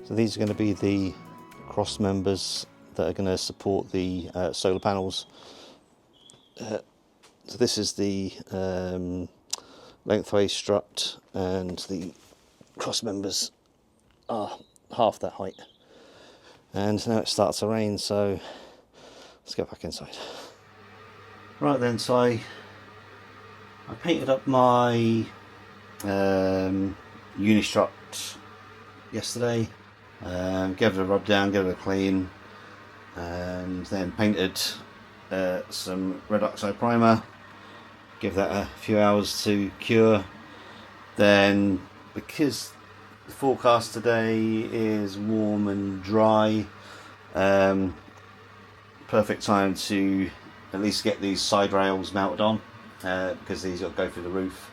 So these are going to be the cross members that are going to support the solar panels. So this is the lengthwise strut, and the cross members are half that height. And now it starts to rain, so let's go back inside. Right then, so I painted up my Unistrut yesterday, gave it a rub down, gave it a clean, and then painted some red oxide primer, give that a few hours to cure. Then, because the forecast today is warm and dry, perfect time to at least get these side rails mounted on, because these will go through the roof.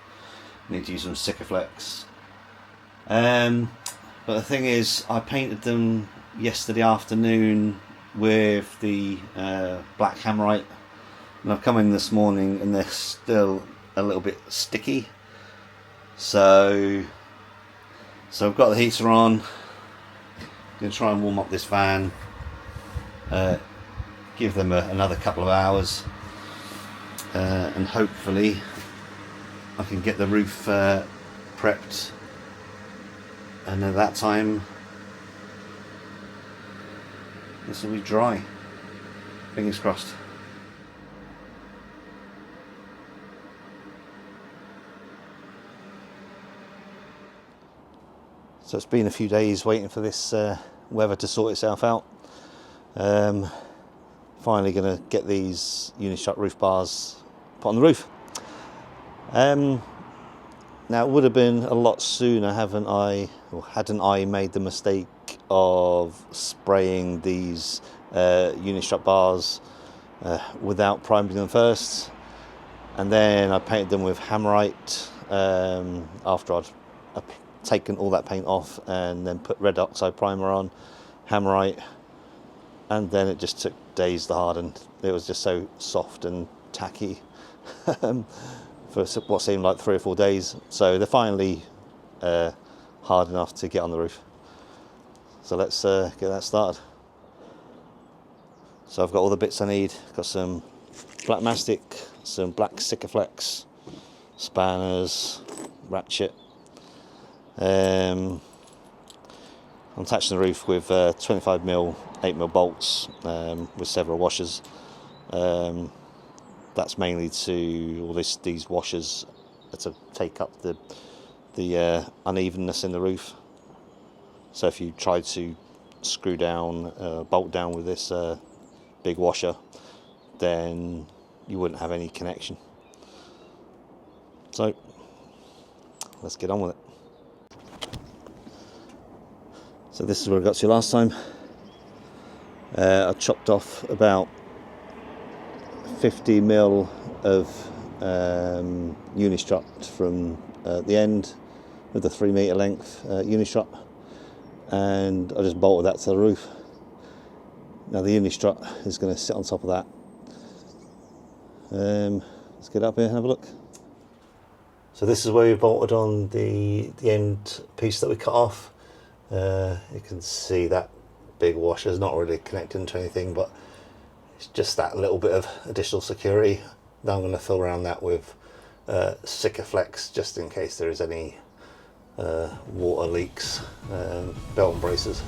Need to use some Sikaflex. But the thing is, I painted them yesterday afternoon with the black hammerite, and I've come in this morning and they're still a little bit sticky. So I've got the heater on. Going to try and warm up this van. Give them another couple of hours, and hopefully I can get the roof prepped, and at that time this will be dry. Fingers crossed. So it's been a few days waiting for this weather to sort itself out. Finally going to get these Unistrut roof bars put on the roof. Now it would have been a lot sooner hadn't I made the mistake of spraying these Unistrut bars without priming them first, and then I painted them with hammerite after I'd taken all that paint off, and then put red oxide primer on, hammerite, and then it just took days to harden. It was just so soft and tacky for what seemed like 3 or 4 days. So they're finally hard enough to get on the roof. So let's get that started. So I've got all the bits I need. Got some black mastic, some black Sikaflex, spanners, ratchet. I'm attaching the roof with 25mm 8mm bolts with several washers. That's mainly to all these washers to take up the unevenness in the roof. So if you try to screw down, bolt down with this big washer, then you wouldn't have any connection. So let's get on with it. So this is where I got to last time. I chopped off about 50mm of Unistrut from the end of the 3 metre length Unistrut, and I just bolted that to the roof. Now the Unistrut is going to sit on top of that. Let's get up here and have a look. So this is where we bolted on the end piece that we cut off. You can see that big washer is not really connecting to anything, but it's just that little bit of additional security. Now I'm going to fill around that with Sikaflex, just in case there is any water leaks, belt and braces.